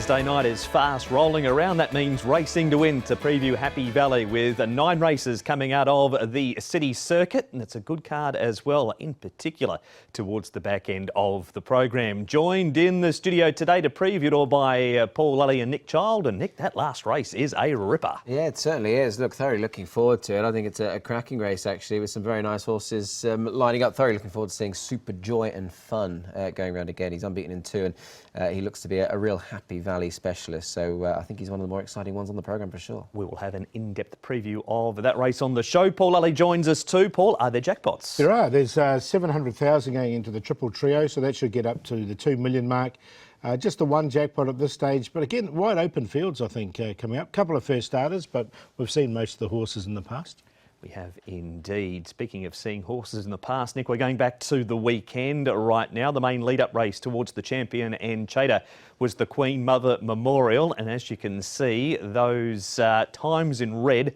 Wednesday night is fast rolling around. That means racing to win to preview Happy Valley with 9 races coming out of the city circuit, and it's a good card as well, in particular towards the back end of the program. Joined in the studio today to preview it all by Paul Lally and Nick Child. And Nick, that last race is a ripper. Yeah, it certainly is. Look, thoroughly looking forward to it. I think it's a cracking race actually, with some very nice horses lining up. Thoroughly looking forward to seeing Super Joy and Fun going around again. He's unbeaten in 2 and he looks to be a real Happy Valley specialist, so I think he's one of the more exciting ones on the programme for sure. We will have an in-depth preview of that race on the show. Paul Lally joins us too. Paul, are there jackpots? There are. There's 700,000 going into the Triple Trio, so that should get up to the 2 million mark. Just the one jackpot at this stage, but again, wide open fields I think coming up. Couple of first starters, but we've seen most of the horses in the past. We have indeed. Speaking of seeing horses in the past, Nick, we're going back to the weekend right now. The main lead-up race towards the champion and Chater was the Queen Mother Memorial, and as you can see, those times in red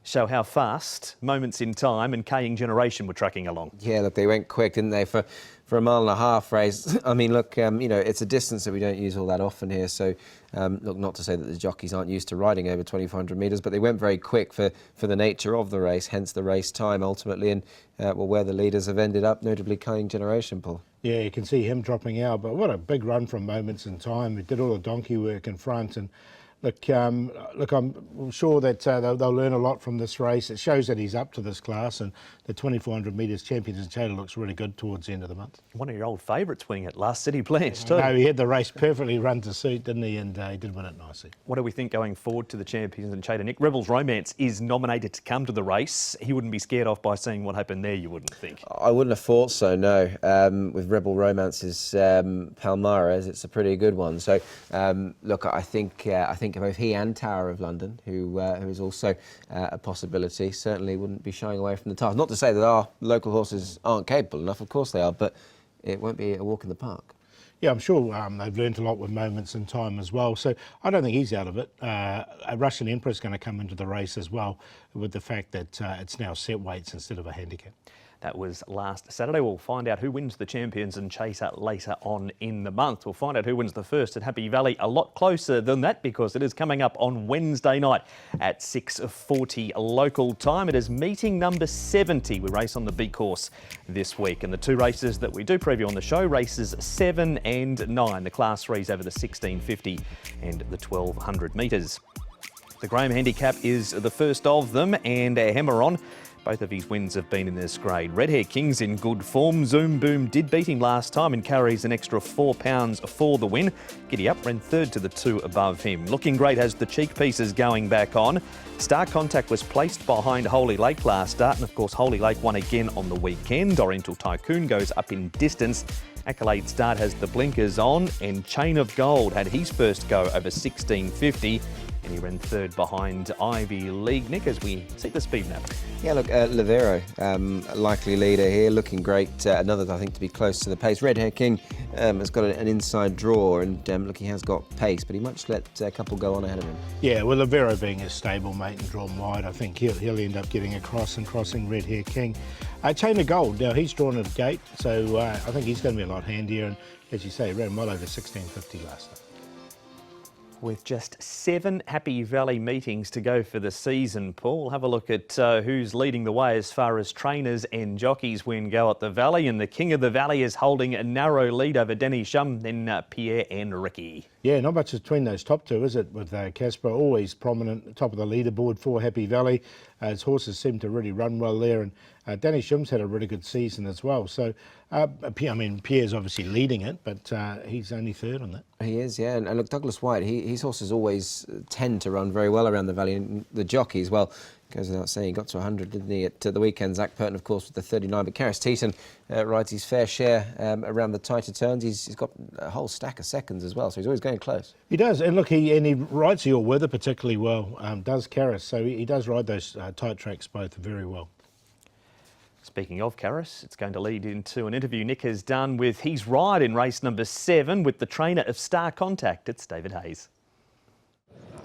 show how fast Moments in Time and Kaying Generation were trucking along. Yeah, look, they went quick, didn't they, for a mile-and-a-half race. I mean, look, you know, it's a distance that we don't use all that often here, so look, not to say that the jockeys aren't used to riding over 2,400 metres, but they went very quick for the nature of the race, hence the race time ultimately, and well, where the leaders have ended up, notably Kaying Generation, Paul. Yeah, you can see him dropping out, but what a big run from Moments in Time. He did all the donkey work in front, and look, I'm sure that they'll learn a lot from this race. It shows that he's up to this class, and the 2,400 metres Champions and Chater looks really good towards the end of the month. One of your old favourites winning it, last City Blanche too. No, he had the race perfectly run to suit, didn't he? And he did win it nicely. What do we think going forward to the Champions and Chater? Nick, Rebel's Romance is nominated to come to the race. He wouldn't be scared off by seeing what happened there, you wouldn't think? I wouldn't have thought so, no. With Rebel Romance's Palmares, it's a pretty good one. So, look, I think both he and Tower of London, who is also a possibility, certainly wouldn't be shying away from the task. Not to say that our local horses aren't capable enough, of course they are, but it won't be a walk in the park. Yeah, I'm sure they've learnt a lot with Moments in Time as well, so I don't think he's out of it. A Russian Emperor's going to come into the race as well, with the fact that it's now set weights instead of a handicap. That was last Saturday. We'll find out who wins the Champions and Chater later on in the month. We'll find out who wins the first at Happy Valley a lot closer than that, because it is coming up on Wednesday night at 6:40 local time. It is meeting number 70. We race on the B course this week, and the 2 races that we do preview on the show, races 7 and 9, the Class 3s over the 1650 and the 1200 metres. The Graham Handicap is the first of them, and Hammer On. Both of his wins have been in this grade. Red Hair King's in good form. Zoom Boom did beat him last time and carries an extra £4 for the win. Giddy Up ran third to the 2 above him. Looking great has the cheek pieces going back on. Star Contact was placed behind Holy Lake last start, and of course Holy Lake won again on the weekend. Oriental Tycoon goes up in distance. Accolade Start has the blinkers on, and Chain of Gold had his first go over 1650. And he ran third behind Ivy League. Nick, as we see the speed map. Yeah, look, Livero, likely leader here, looking great. Another, I think, to be close to the pace. Red Hair King has got an inside draw, and look, he has got pace, but he might just let a couple go on ahead of him. Yeah, well, Livero being his stable mate and drawn wide, I think he'll end up getting across and crossing Red Hair King. Chain of Gold, now he's drawn at a gate, so I think he's going to be a lot handier, and as you say, ran well over 1650 last time. With just 7 Happy Valley meetings to go for the season, Paul, have a look at who's leading the way as far as trainers and jockeys win go at the Valley. And the King of the Valley is holding a narrow lead over Denny Shum, then Pierre and Ricky. Yeah, not much between those top 2, is it? With Casper always prominent, top of the leaderboard for Happy Valley. His horses seem to really run well there, and Danny Shum's had a really good season as well. So, I mean, Pierre's obviously leading it, but he's only third on that. He is, yeah. And look, Douglas White, his horses always tend to run very well around the Valley, and the jockeys, well, goes without saying, he got to 100, didn't he, at the weekend. Zach Purton, of course, with the 39, but Karis Teeton rides his fair share around the tighter turns. He's got a whole stack of seconds as well, so he's always going close. He does, and look, he rides the all-weather particularly well, does Karis, so he does ride those tight tracks both very well. Speaking of Karis, it's going to lead into an interview Nick has done with his ride in race number 7 with the trainer of Star Contact. It's David Hayes.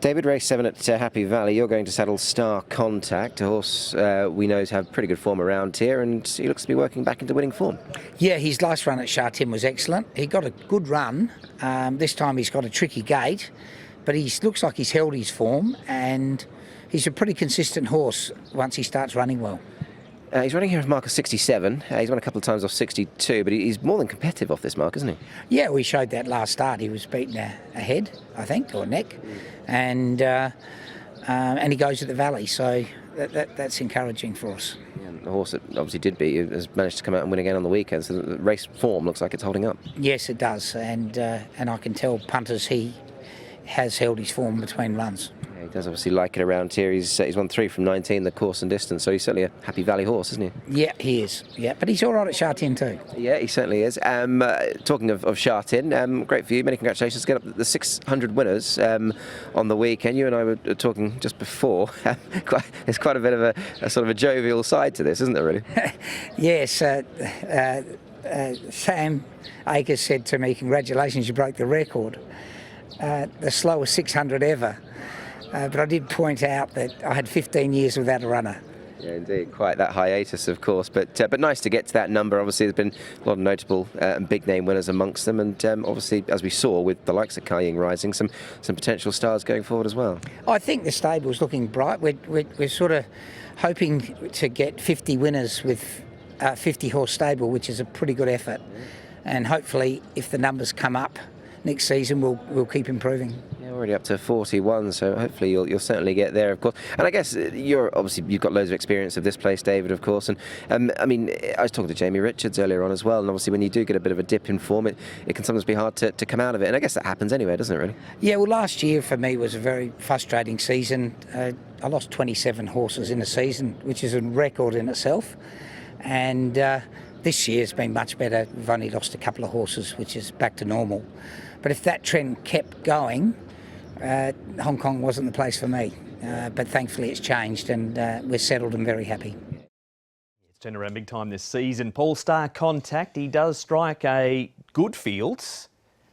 David, race 7 at Happy Valley. You're going to saddle Star Contact, a horse we know to have pretty good form around here, and he looks to be working back into winning form. Yeah, his last run at Shartin was excellent. He got a good run. This time he's got a tricky gate, but he looks like he's held his form, and he's a pretty consistent horse once he starts running well. He's running here with a mark of 67. He's won a couple of times off 62, but he's more than competitive off this mark, isn't he? Yeah, we showed that last start. He was beaten a head, I think, or a neck, and he goes at the Valley, so that's encouraging for us. Yeah, the horse that obviously did beat has managed to come out and win again on the weekend, so the race form looks like it's holding up. Yes, it does, and I can tell punters he has held his form between runs. Yeah, he does obviously like it around here. He's won 3 from 19, the course and distance, so he's certainly a Happy Valley horse, isn't he? Yeah, he is. Yeah, but he's all right at Shartin too. Yeah, he certainly is. Talking of Shartin, great for you. Many congratulations. Get up the 600 winners on the weekend. You and I were talking just before. There's quite a bit of a sort of a jovial side to this, isn't there, really? Yes. Sam Akers said to me, "Congratulations, you broke the record." The slowest 600 ever. But I did point out that I had 15 years without a runner. Yeah, indeed, quite that hiatus, of course, but nice to get to that number. Obviously, there's been a lot of notable and big name winners amongst them, and obviously, as we saw with the likes of Kai Ying rising, some potential stars going forward as well. I think the stable's looking bright. We're sort of hoping to get 50 winners with a 50 horse stable, which is a pretty good effort, and hopefully, if the numbers come up next season, we'll keep improving. Yeah, already up to 41, so hopefully you'll certainly get there, of course. And I guess you've got loads of experience of this place, David, of course. And I mean, I was talking to Jamie Richards earlier on as well, and obviously when you do get a bit of a dip in form, it can sometimes be hard to come out of it. And I guess that happens anyway, doesn't it, really? Yeah, well, last year for me was a very frustrating season. I lost 27 horses in a season, which is a record in itself. And this year's been much better. We've only lost a couple of horses, which is back to normal. But if that trend kept going, Hong Kong wasn't the place for me. But thankfully it's changed, and we're settled and very happy. It's turned around big time this season. Paul, Star Contact, he does strike a good field,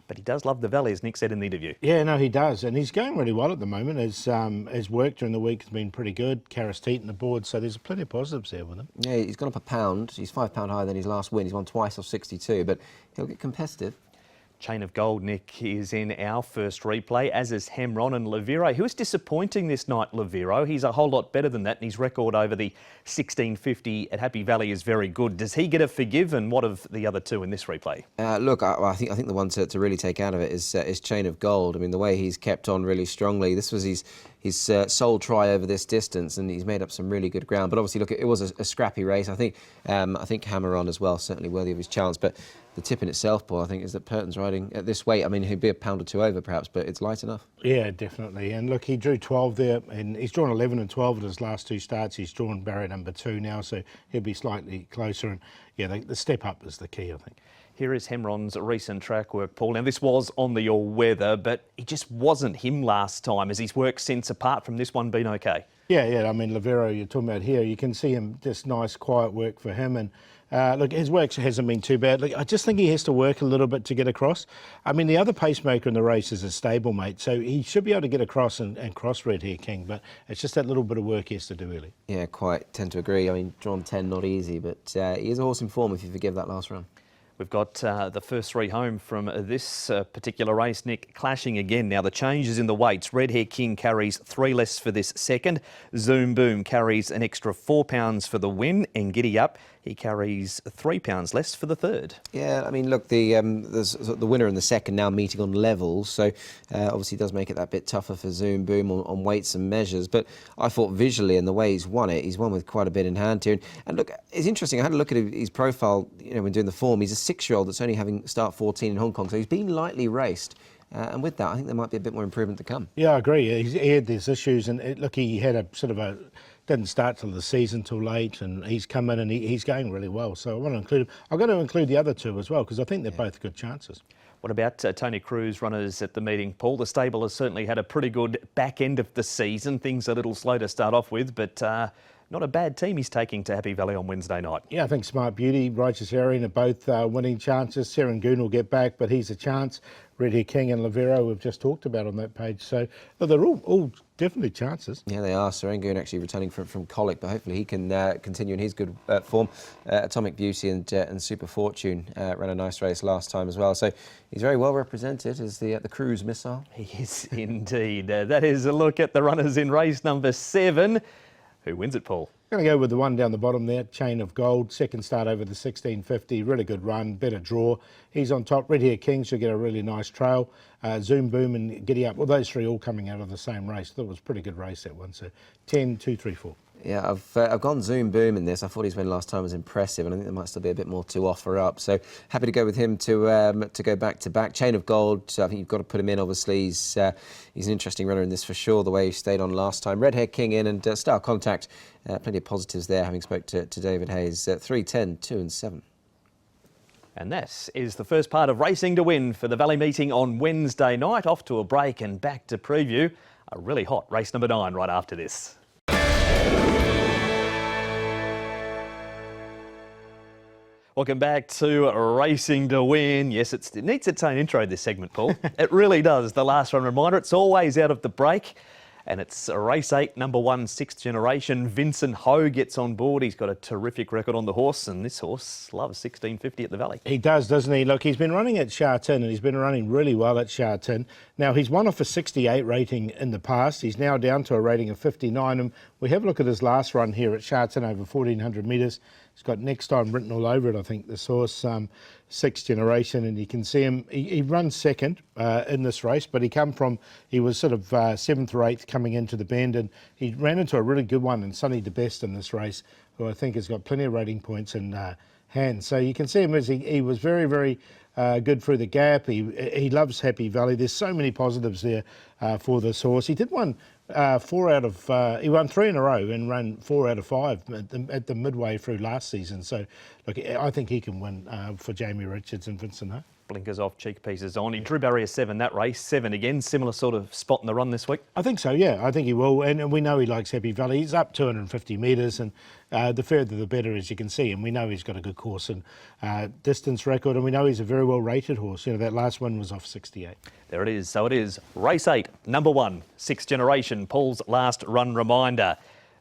but he does love the Valley, as Nick said in the interview. Yeah, no, he does, and he's going really well at the moment. His work during the week has been pretty good. Karras Teat on the board, so there's plenty of positives there with him. Yeah, he's gone up a pound. He's £5 higher than his last win. He's won twice off 62, but he'll get competitive. Chain of Gold, Nick, is in our first replay, as is Hemron and Leviro. Who is disappointing this night, Leviro? He's a whole lot better than that, and his record over the 1650 at Happy Valley is very good. Does he get a forgive, and what of the other two in this replay? Look, I think the one to really take out of it is Chain of Gold. I mean, the way he's kept on really strongly. This was his sole try over this distance, and he's made up some really good ground. But obviously, look, it was a scrappy race. I think Hammer On as well, certainly worthy of his chance. But the tip in itself, Paul, I think, is that Purton's riding at this weight. I mean, he'd be a pound or two over perhaps, but it's light enough. Yeah, definitely. And look, he drew 12 there, and he's drawn 11 and 12 at his last two starts. He's drawn barrier number 2 now, so he'll be slightly closer. And yeah, the step up is the key, I think. Here is Hemron's recent track work, Paul. Now, this was on the all-weather, but it just wasn't him last time. Has his work since, apart from this one, been okay? Yeah. I mean, Leviro, you're talking about here, you can see him, just nice, quiet work for him. And look, his work hasn't been too bad. Look, I just think he has to work a little bit to get across. I mean, the other pacemaker in the race is a stablemate, so he should be able to get across and cross Red Hair King, but it's just that little bit of work he has to do early. Yeah, quite tend to agree. I mean, drawn 10, not easy, but he is a horse in form if you forgive that last run. We've got the first 3 home from this particular race, Nick, clashing again. Now, the changes in the weights. Red Hair King carries 3 less for this second. Zoom Boom carries an extra £4 for the win. And Giddy Up, he carries £3 less for the third. Yeah, I mean, look, the winner and the second now meeting on levels, so obviously does make it that bit tougher for Zoom Boom on weights and measures. But I thought visually, and the way he's won it, he's won with quite a bit in hand here. And look, it's interesting. I had a look at his profile, when doing the form. He's a 6-year-old that's only having start 14 in Hong Kong, so he's been lightly raced. And with that, I think there might be a bit more improvement to come. Yeah, I agree. He had these issues, and look, he had didn't start till the season till late, and he's come in and he's going really well. So I want to include him. I've got to include the other two as well, because I think they're both good chances. What about Tony Cruz runners at the meeting, Paul? The stable has certainly had a pretty good back end of the season. Things a little slow to start off with, but not a bad team he's taking to Happy Valley on Wednesday night. Yeah, I think Smart Beauty, Righteous Herring are both winning chances. Serangoon will get back, but he's a chance. Red Hair King and Lavero we've just talked about on that page. So they're all definitely chances. Yeah, they are. Serangoon actually returning from colic, but hopefully he can continue in his good form. Atomic Beauty and Super Fortune ran a nice race last time as well. So he's very well represented as the cruise missile. He is indeed. That is a look at the runners in race number 7. Who wins it, Paul? Going to go with the one down the bottom there, Chain of Gold. Second start over the 1650. Really good run, better draw. He's on top. Red Hair King should get a really nice trail. Zoom Boom and Giddy Up. Well, those three all coming out of the same race. That was a pretty good race, that one. So 10, 2, 3, 4. Yeah, I've gone Zoom Boom in this. I thought his win last time was impressive, and I think there might still be a bit more to offer up. So happy to go with him to go back to back. Chain of Gold, I think you've got to put him in. Obviously, he's an interesting runner in this for sure. The way he stayed on last time. Red Hair King in and Star Contact. Plenty of positives there. Having spoke to David Hayes. 3, 10, 2 and 7. And that is the first part of Racing to Win for the Valley meeting on Wednesday night. Off to a break and back to preview a really hot race number 9 right after this. Welcome back to Racing to Win. Yes, it needs its own intro, this segment, Paul. It really does. The last run reminder, it's always out of the break. And it's race 8, number 1, 6th generation. Vincent Ho gets on board. He's got a terrific record on the horse, and this horse loves 1650 at the Valley. He does, doesn't he? Look, he's been running at Sha Tin, and he's been running really well at Sha Tin. Now, he's won off a 68 rating in the past. He's now down to a rating of 59. And we have a look at his last run here at Sha Tin over 1,400 metres. He's got next time written all over it, I think, this horse, 6th generation, and you can see him. He runs second in this race, but he was sort of 7th or 8th coming into the bend, and he ran into a really good one in Sonny the Best in this race, who I think has got plenty of rating points in hand. So you can see him as he was very, very good through the gap. He loves Happy Valley. There's so many positives there for this horse. He did one. He won 3 in a row and ran 4 out of 5 at the midway through last season. So, look, I think he can win for Jamie Richards and Vincent Ho. Blinkers off, cheek pieces on. He drew barrier 7 that race, 7 again. Similar sort of spot in the run this week? I think so, yeah. I think he will. And we know he likes Happy Valley. He's up 250 metres, and the further the better, as you can see. And we know he's got a good course and distance record, and we know he's a very well-rated horse. You know, that last one was off 68. There it is. So it is race 8, number 1, 6th generation. Paul's last run reminder.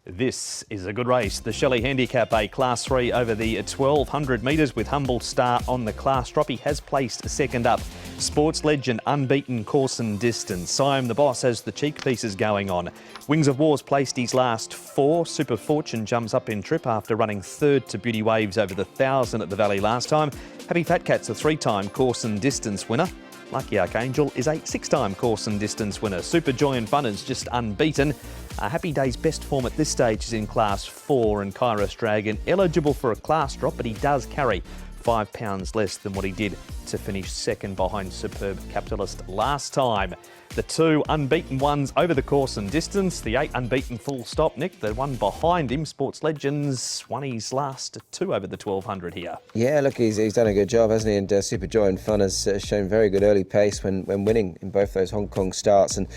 This is a good race. The Shelley Handicap, a Class 3 over the 1,200 metres with Humble Star on the class drop. He has placed second up. Sports Legend, unbeaten course and distance. Siam the Boss has the cheek pieces going on. Wings of War's placed his last 4. Super Fortune jumps up in trip after running 3rd to Beauty Waves over the 1,000 at the Valley last time. Happy Fat Cat's a 3-time course and distance winner. Lucky Archangel is a 6-time course and distance winner. Super Joy and Fun is just unbeaten. Happy Day's best form at this stage is in Class 4, and Kairos Dragon eligible for a class drop, but he does carry £5 less than what he did to finish second behind Superb Capitalist last time. The 2 unbeaten ones over the course and distance. The 8 unbeaten full stop, Nick. The one behind him, Sports Legends, won his last 2 over the 1,200 here. Yeah, look, he's done a good job, hasn't he? And Super Joy and Fun has shown very good early pace when winning in both those Hong Kong starts. And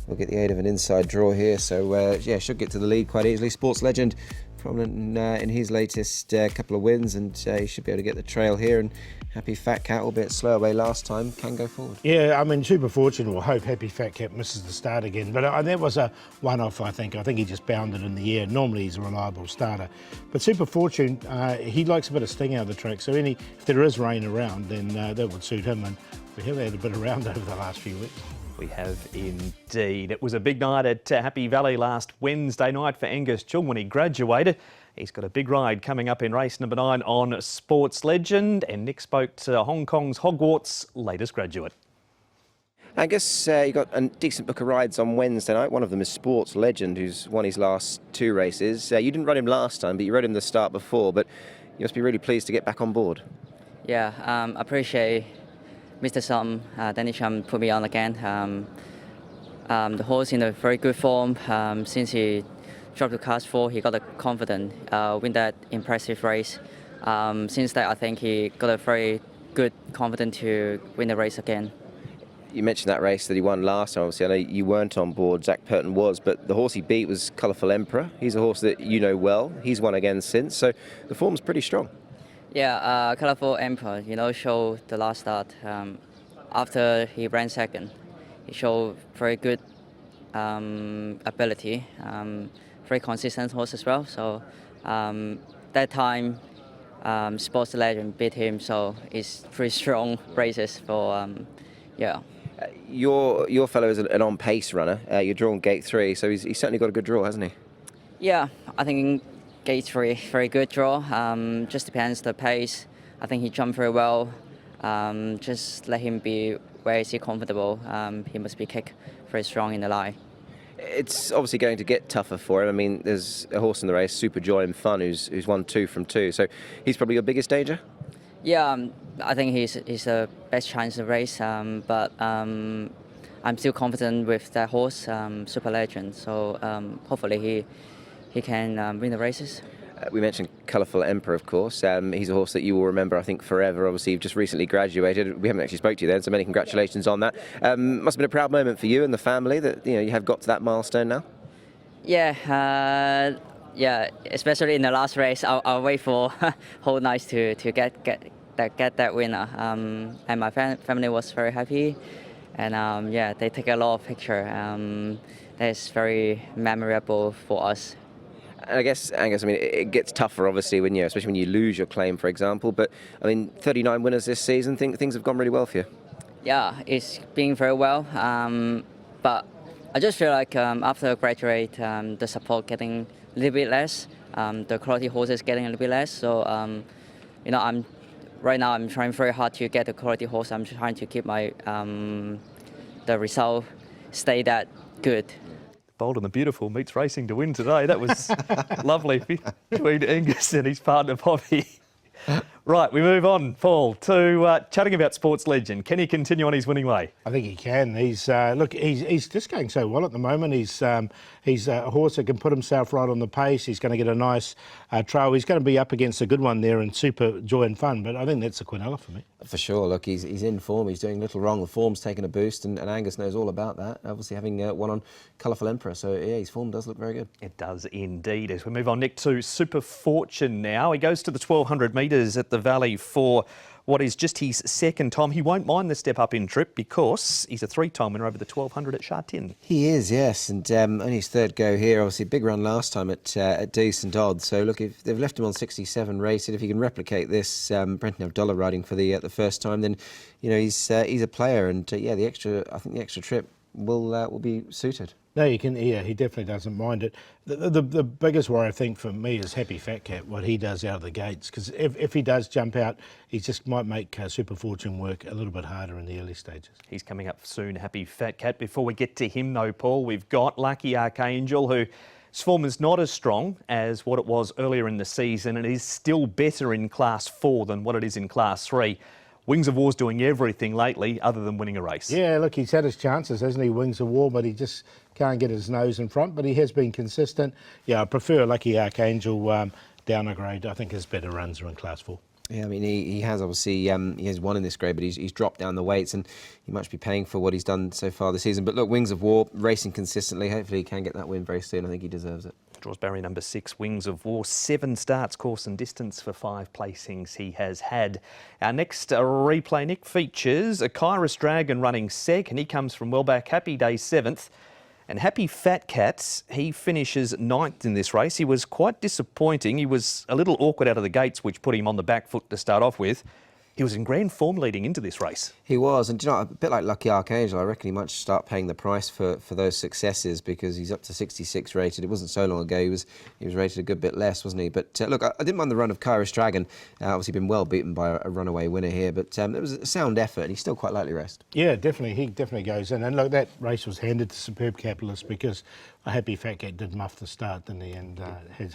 we'll get the aid of an inside draw here. So, yeah, should get to the lead quite easily. Sports Legend, prominent in his latest couple of wins, and he should be able to get the trail here. And Happy Fat Cat, albeit slow away last time, can go forward. Yeah, I mean, Super Fortune will hope Happy Fat Cat misses the start again. But that was a one-off, I think. I think he just bounded in the air. Normally, he's a reliable starter. But Super Fortune, he likes a bit of sting out of the track. So if there is rain around, then that would suit him. And we have had a bit around over the last few weeks. We have indeed. It was a big night at Happy Valley last Wednesday night for Angus Chung when he graduated. He's got a big ride coming up in race number 9 on Sports Legend, and Nick spoke to Hong Kong's Hogwarts' latest graduate. Angus, you got a decent book of rides on Wednesday night. One of them is Sports Legend, who's won his last 2 races. You didn't ride him last time, but you rode him the start before. But you must be really pleased to get back on board. Yeah, I appreciate Mr. Sum, Danny Chum put me on again. The horse in a very good form. Since he dropped to Class 4, he got a confident win that impressive race. Since that, I think he got a very good confidence to win the race again. You mentioned that race that he won last time. Obviously, I know you weren't on board. Zach Purton was, but the horse he beat was Colourful Emperor. He's a horse that you know well. He's won again since, so the form's pretty strong. Yeah, Colourful Emperor, showed the last start. After he ran second, he showed very good ability, very consistent horse as well. So that time, Sports Legend beat him, so it's pretty strong races for, yeah. Your fellow is an on-pace runner. You're drawn gate 3, so he's certainly got a good draw, hasn't he? Yeah, I think gate 3, very good draw. Just depends the pace. I think he jumped very well. Just let him be where is he comfortable. He must be kicked very strong in the line. It's obviously going to get tougher for him. I mean, there's a horse in the race, Super Joy and Fun, who's won 2 from 2. So he's probably your biggest danger? Yeah, I think he's the best chance of race. But I'm still confident with that horse, Super Legend. So hopefully he can win the races. We mentioned Colourful Emperor, of course. He's a horse that you will remember, I think, forever. Obviously, you've just recently graduated. We haven't actually spoke to you then, so many congratulations on that. Must have been a proud moment for you and the family that you have got to that milestone now. Yeah, yeah. Especially in the last race, I'll wait for whole night to get that winner. And my family was very happy, and yeah, they take a lot of picture. That's very memorable for us. And I guess, Angus, I mean, it gets tougher, obviously, when especially when you lose your claim, for example. But, I mean, 39 winners this season, things have gone really well for you. Yeah, it's been very well. But I just feel like after I graduate, the support getting a little bit less. The quality horses getting a little bit less. So, right now I'm trying very hard to get the quality horse. I'm trying to keep my the result stay that good. Bold and the Beautiful meets Racing to win today. That was lovely between Angus and his partner Bobby. Right, we move on, Paul, to chatting about Sports Legend. Can he continue on his winning way? I think he can. He's just going so well at the moment. He's a horse that can put himself right on the pace. He's going to get a nice trail. He's going to be up against a good one there in Super Joy and Fun, but I think that's a Quinella for me. For sure. Look, he's in form. He's doing little wrong. The form's taking a boost, and Angus knows all about that. Obviously, having won on Colourful Emperor. So, yeah, his form does look very good. It does indeed. As we move on, Nick, to Super Fortune now. He goes to the 1,200 metres at the Valley for what is just his second time. He won't mind the step up in trip because he's a 3-time winner over the 1,200 at Sha-Tin. He is, yes, and only his third go here. Obviously, a big run last time at decent odds. So look, if they've left him on 67 rated, if he can replicate this, Brenton Abdullah riding for the first time, then he's a player. And I think the extra trip will be suited. No, you can. Yeah, he definitely doesn't mind it. The biggest worry, I think, for me is Happy Fat Cat, what he does out of the gates. Because if he does jump out, he just might make Super Fortune work a little bit harder in the early stages. He's coming up soon, Happy Fat Cat. Before we get to him, though, Paul, we've got Lucky Archangel, whose form is not as strong as what it was earlier in the season, and is still better in Class 4 than what it is in Class 3. Wings of War's doing everything lately other than winning a race. Yeah, look, he's had his chances, hasn't he, Wings of War, but he just can't get his nose in front, but he has been consistent. Yeah, I prefer Lucky Archangel down a grade. I think his better runs are in Class 4. Yeah, I mean, he has obviously, he has won in this grade, but he's dropped down the weights and he must be paying for what he's done so far this season. But look, Wings of War, racing consistently. Hopefully he can get that win very soon. I think he deserves it. Draws barrier number 6, Wings of War. 7 starts, course and distance for 5 placings he has had. Our next replay, Nick, features a Kairos Dragon running second. He comes from well back. Happy Day 7th. And Happy Fat Cat, he finishes 9th in this race. He was quite disappointing. He was a little awkward out of the gates, which put him on the back foot to start off with. He was in grand form leading into this race. He was, and a bit like Lucky Archangel, I reckon he might start paying the price for those successes because he's up to 66 rated. It wasn't so long ago he was rated a good bit less, wasn't he? But look, I didn't mind the run of Kairos Dragon. Obviously been well beaten by a runaway winner here, but it was a sound effort and he's still quite lightly raced. Yeah, definitely. He definitely goes in. And look, that race was handed to Superb Capitalist because a Happy Fat Cat did muff the start, didn't he? And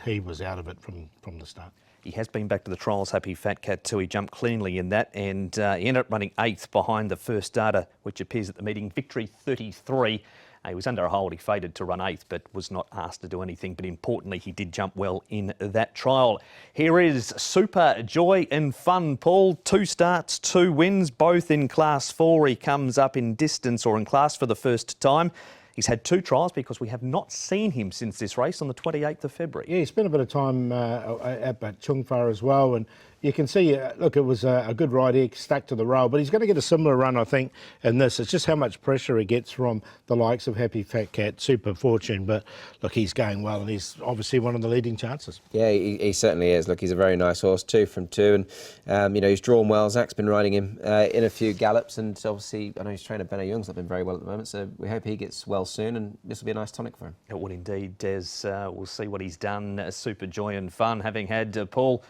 he was out of it from the start. He has been back to the trials, Happy Fat Cat too. He jumped cleanly in that and he ended up running 8th behind the first starter, which appears at the meeting, Victory 33. He was under a hold. He faded to run 8th, but was not asked to do anything. But importantly, he did jump well in that trial. Here is Super Joy and Fun, Paul. 2 starts, 2 wins, both in Class 4. He comes up in distance or in class for the first time. He's had 2 trials because we have not seen him since this race on the 28th of February. Yeah, he spent a bit of time at Chung as well, and you can see, look, it was a good ride. He stuck to the rail, but he's going to get a similar run, I think, in this. It's just how much pressure he gets from the likes of Happy Fat Cat, Super Fortune. But look, he's going well, and he's obviously one of the leading chances. Yeah, he certainly is. Look, he's a very nice horse, 2 from 2, and you know, he's drawn well. Zach's been riding him in a few gallops, and obviously I know his trainer Benno Young's not been very well at the moment, so we hope he gets well soon, and this will be a nice tonic for him. It would indeed, Des. We'll see what he's done. Super Joy and Fun, having had Paul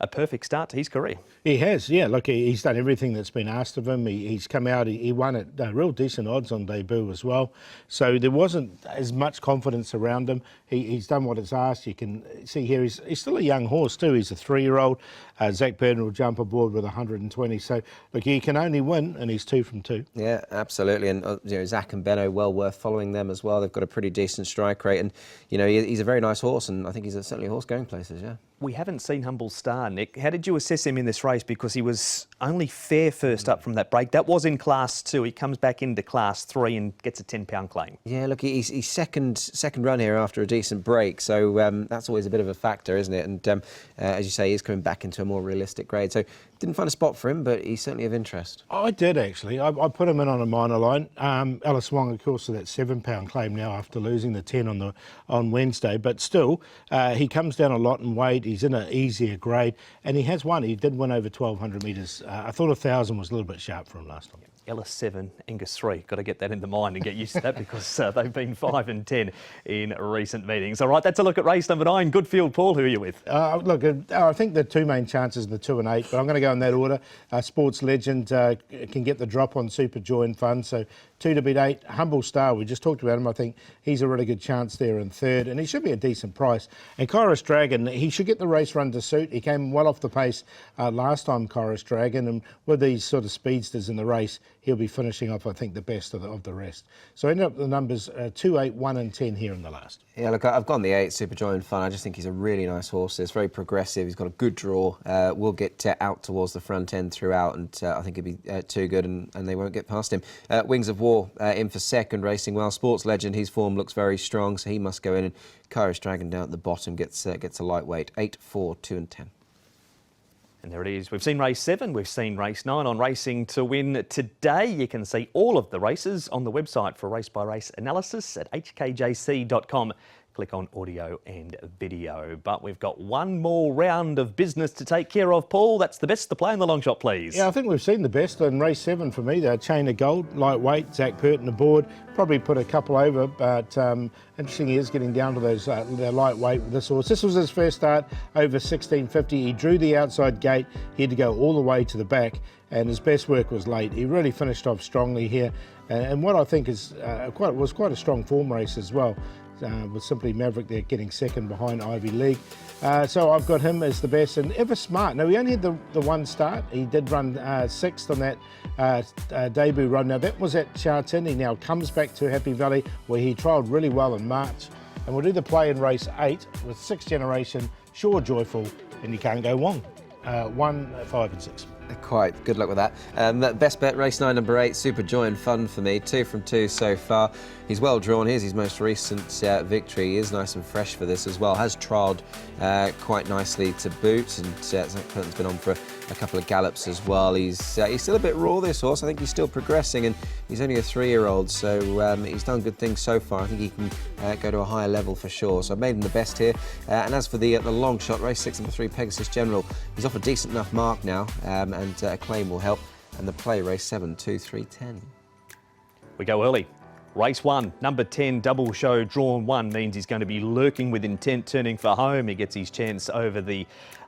a perfect start to his career. He has, yeah. Look, he's done everything that's been asked of him. He's come out, he won at real decent odds on debut as well. So there wasn't as much confidence around him. He's done what it's asked. You can see here he's still a young horse too. He's a 3-year-old. Zach Burton will jump aboard with 120. So look, he can only win, and he's 2 from 2. Yeah, absolutely. And you know, Zach and Benno, well worth following them as well. They've got a pretty decent strike rate, and you know, he's a very nice horse, and I think he's certainly a horse going places. Yeah. We haven't seen Humble Star, Nick. How did you assess him in this race? Because he was only fair first up from that break. That was in Class 2. He comes back into Class 3 and gets a £10 claim. Yeah, look, he's second run here after a decent break, so that's always a bit of a factor, isn't it? And as you say, he's coming back into a more realistic grade. So didn't find a spot for him, but he's certainly of interest. I did actually. I put him in on a minor line. Alice Wong, of course, to that £7 claim now after losing the 10 on Wednesday. But still, he comes down a lot in weight. He's in an easier grade, and he has won. He did win over 1,200 metres. I thought 1,000 was a little bit sharp for him last time. Ellis 7, Angus 3. Got to get that into mind and get used to that because they've been 5 and 10 in recent meetings. All right, that's a look at race number 9. Good field, Paul. Who are you with? Look, I think the 2 main chances are the 2 and 8, but I'm going to go in that order. Sports Legend can get the drop on Super Joy and Fun, so 2 to beat 8. Humble Star, we just talked about him. I think he's a really good chance there in 3rd, and he should be a decent price. And Chorus Dragon, he should get the race run to suit. He came well off the pace last time, Chorus Dragon, and with these sort of speedsters in the race, he'll be finishing off, I think, the best of the rest. So ended up the numbers 2, 8, 1 and 10 here in the last. Yeah, look, I've gone the 8, Super Joy and Fun. I just think he's a really nice horse. It's very progressive. He's got a good draw. Will get out towards the front end throughout, and I think he'll be too good, and they won't get past him. Wings of War in for 2nd, racing well. Sports Legend, his form looks very strong, so he must go in. And Chorus Dragon down at the bottom gets a lightweight. 8, 4, 2 and 10. And there it is. We've seen race 7, we've seen race 9 on Racing to Win today. You can see all of the races on the website for race-by-race analysis at hkjc.com. Click on audio and video. But we've got one more round of business to take care of, Paul. That's the best to play in the long shot, please. Yeah, I think we've seen the best in race 7 for me. The Chain of Gold, lightweight, Zach Burton aboard. Probably put a couple over, but interesting he is getting down to those the lightweight with this horse. This was his first start over 1650. He drew the outside gate. He had to go all the way to the back, and his best work was late. He really finished off strongly here, and what I think is was quite a strong form race as well. With Simply Maverick there getting 2nd behind Ivy League. So I've got him as the best, and Ever Smart. Now, he only had the 1 start. He did run 6th on that debut run. Now, that was at Charlton. He now comes back to Happy Valley, where he trialled really well in March. And we'll do the play in race 8 with 6th generation, Sure Joyful, and you can't go wrong. 1, 5 and 6. Quite. Good luck with that. Best bet, race 9, number 8, Super Joy and Fun for me. 2 from 2 so far. He's well drawn. Here's his most recent victory. He is nice and fresh for this as well. Has trialled quite nicely to boot, and Zach Burton's been on for a couple of gallops as well. He's still a bit raw, this horse. I think he's still progressing, and he's only a 3-year-old, so he's done good things so far. I think he can go to a higher level for sure. So I've made him the best here. And as for the long shot, race 6, number 3, Pegasus General, he's off a decent enough mark now, and a claim will help. And the play, race 7, 2, 3, 10. We go early. Race 1, number 10, Double Show, drawn 1, means he's going to be lurking with intent, turning for home. He gets his chance over the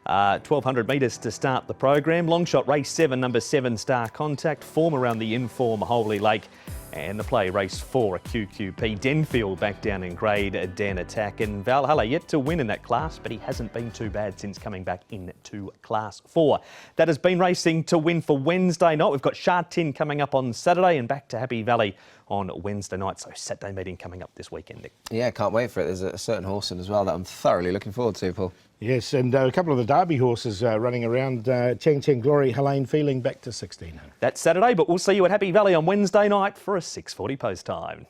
1,200 metres to start the program. Long shot, race 7, number 7, Star Contact, form around the inform Holy Lake. And the play, race 4, a QQP. Denfield back down in grade, Dan Attack. And Valhalla yet to win in that class, but he hasn't been too bad since coming back into class 4. That has been Racing to Win for Wednesday night. We've got Sha Tin coming up on Saturday, and back to Happy Valley on Wednesday night. So Saturday meeting coming up this weekend, Nick. Yeah, can't wait for it. There's a certain horse in as well that I'm thoroughly looking forward to, Paul. Yes, and a couple of the Derby horses running around. Cheng Cheng Glory, Helene Feeling back to 1600. That's Saturday, but we'll see you at Happy Valley on Wednesday night for a 6:40 post time.